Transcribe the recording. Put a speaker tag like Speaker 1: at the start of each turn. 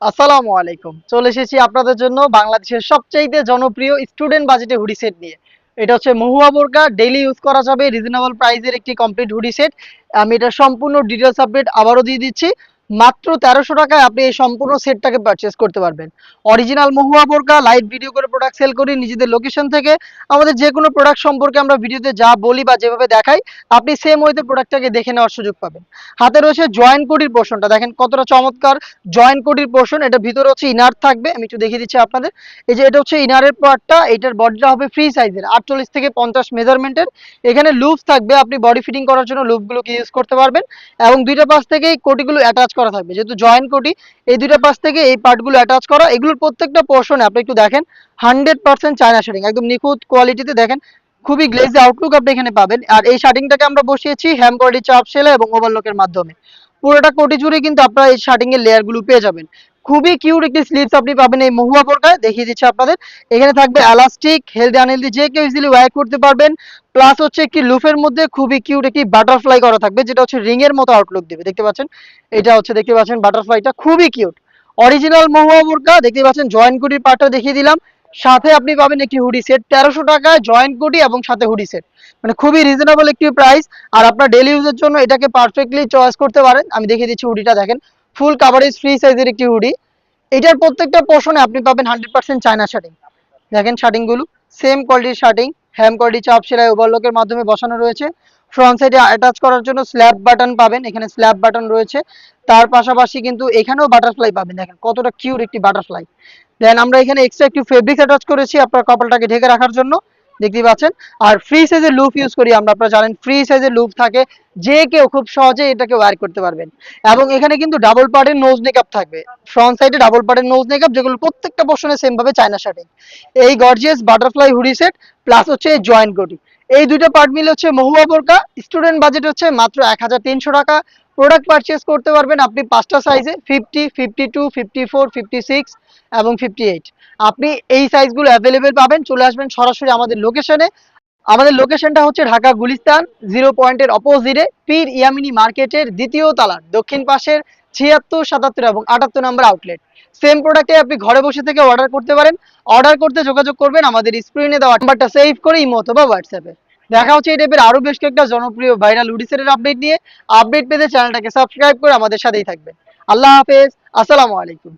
Speaker 1: আসসালামু আলাইকুম। চলে এসেছি আপনাদের জন্য বাংলাদেশের সবচাইতে জনপ্রিয় স্টুডেন্ট বাজেটে হুডি সেট নিয়ে। এটা হচ্ছে মহুয়া বোরকা, ডেইলি ইউজ করা যাবে, রিজনেবল প্রাইসের একটি কমপ্লিট হুডি সেট। আমি এটার সম্পূর্ণ ডিটেলস আপডেট আবারও দিয়ে দিচ্ছি। মাত্র ১৩০০ টাকায় আপনি এই সম্পূর্ণ সেটটাকে পারচেজ করতে পারবেন। অরিজিনাল মহুয়া বোরকা, লাইভ ভিডিও করে প্রোডাক্ট সেল করি নিজেদের লোকেশন থেকে। আমাদের যে কোনো প্রোডাক্ট সম্পর্কে আমরা ভিডিওতে যা বলি বা যেভাবে দেখাই, আপনি সেম ওয়েতে প্রোডাক্টটাকে দেখে নেওয়ার সুযোগ পাবেন। হাতে রয়েছে জয়েন্ট কোটির পোর্শনটা, দেখেন কতটা চমৎকার জয়েন্ট কোটির পোর্শন। এটা ভিতরে হচ্ছে ইনার থাকবে, আমি একটু দেখিয়ে দিচ্ছি আপনাদের। এই যে এটা হচ্ছে ইনারের পার্টটা, এটার বডিটা হবে ফ্রি সাইজের 48 থেকে 50 মেজারমেন্টের। এখানে লুপস থাকবে, আপনি বডি ফিটিং করার জন্য লুপগুলোকে ইউজ করতে পারবেন। এবং দুইটা পাশ থেকে এই কোটিগুলো অ্যাটাচ করা থাকবে, যেহেতু জয়েন্ট কোটি এই দুইটা পাশ থেকে এই পার্টগুলো অ্যাটাচ করা। এগুলোর প্রত্যেকটা পোর্শনে আপনি একটু দেখেন 100% চায়না শেডিং, একদম নিখুঁত কোয়ালিটিতে। দেখেন খুবই গ্লেজি আউটলুক আপনি এখানে পাবেন। আর এই শার্টিংটাকে আমরা বসিয়েছি হ্যাম কোয়ালিটি চাপ সেলাই এবং ওভারলকের মাধ্যমে। পুরোটা কোটি জুড়ে কিন্তু আপনারা এই শার্টিং এর লেয়ার গুলো পেয়ে যাবেন। খুবই কিউট একটি স্লিভস আপনি পাবেন এই মহুয়া বোরকায়, দেখিয়ে দিচ্ছি আপনাদের। এখানে থাকবে এলাস্টিক, হেলদি আনহেলদি যে কেউ ইজিলি ওয়্যার করতে পারবেন। প্লাস হচ্ছে একটি লুফের মধ্যে খুবই কিউট একটি বাটারফ্লাই করা থাকবে, যেটা হচ্ছে রিং এর মতো আউটলুক দিবে। দেখতে পাচ্ছেন, এটা হচ্ছে দেখতে পাচ্ছেন বাটারফ্লাইটা খুবই কিউট। অরিজিনাল মহুয়া বোরকা, দেখতে পাচ্ছেন জয়েন্ট কোটির পার্টটা দেখিয়ে দিলাম। সাথে আপনি পাবেন একটি হুডি সেট ১৩০০ টাকায়, জয়েন্ট কোটি এবং সাথে হুডি সেট। মানে খুবই রিজনেবল একটি প্রাইস। আর আপনার ডেইলি ইউজের জন্য এটাকে পারফেক্টলি চয়েস করতে পারেন। আমি দেখিয়ে দিচ্ছি হুডিটা, দেখেন ফুল কাভারেজ ফ্রি সাইজের একটি হুডি। এটার প্রত্যেকটা পোর্শনে আপনি পাবেন 100% চায়না শার্টিং। দেখেন শার্টিং গুলো সেম কোয়ালিটির শার্টিং, হ্যাম কোয়ালিটি চাপ সেলাই ওভারলকের মাধ্যমে বসানো রয়েছে। ফ্রন্ট সাইডে অ্যাটাচ করার জন্য স্ল্যাব বাটন পাবেন, এখানে স্ল্যাব বাটন রয়েছে। তার পাশাপাশি কিন্তু এখানেও বাটারফ্লাই পাবেন, দেখেন কতটা কিউট একটি বাটারফ্লাই। দেন আমরা এখানে এক্সট্রা একটু ফেব্রিক অ্যাটাচ করেছি আপনার কপালটাকে ঢেকে রাখার জন্য, দেখতেই পাচ্ছেন। আর ফ্রি সাইজের লুপ ইউজ করি আমরা, আপনারা জানেন ফ্রি সাইজের লুপ থাকে, যে কেউ খুব সহজে এটাকে ওয়্যার করতে পারবেন। এবং এখানে কিন্তু ডাবল পার্টের নোজ মেকআপ থাকবে, ফ্রন্ট সাইডে ডাবল পার্টের নোজ মেকআপ, যেগুলো প্রত্যেকটা পোর্শনে সেম ভাবে চায়না শার্টিং। এই gorgeous butterfly hoodie set plus হচ্ছে জয়েন্ট কোটি, এই দুইটা পার্ট মিলে হচ্ছে মহুয়া বোরকা। স্টুডেন্ট বাজেট হচ্ছে মাত্র ১৩০০ টাকা। প্রোডাক্ট পারচেজ করতে পারবেন আপনি পাঁচটা সাইজে, 50, 52, 54, 56 এবং 58। আপনি এই সাইজগুলো অ্যাভেলেবেল পাবেন। চলে আসবেন সরাসরি আমাদের লোকেশনে। আমাদের লোকেশনটা হচ্ছে ঢাকা গুলিস্তান 0 পয়েন্টের অপোজিটে, পীর ইয়ামিনী মার্কেটের দ্বিতীয় তালার দক্ষিণ পাশের ৭৬, ৭৭ এবং ৭৮ নম্বর আউটলেট। সেম প্রোডাক্টে আপনি ঘরে বসে থেকে অর্ডার করতে পারেন। অর্ডার করতে যোগাযোগ করবেন আমাদের স্ক্রিনে দেওয়া নাম্বারটা সেভ করে ইমো অথবা হোয়াটসঅ্যাপে। দেখা হচ্ছে এই টাইপের আরো বেশ কয়েকটা জনপ্রিয় ভাইরাল হুডিসেটের আপডেট নিয়ে। আপডেট পেতে চ্যানেলটাকে সাবস্ক্রাইব করে আমাদের সাথেই থাকবেন। আল্লাহ হাফেজ, আসসালামু আলাইকুম।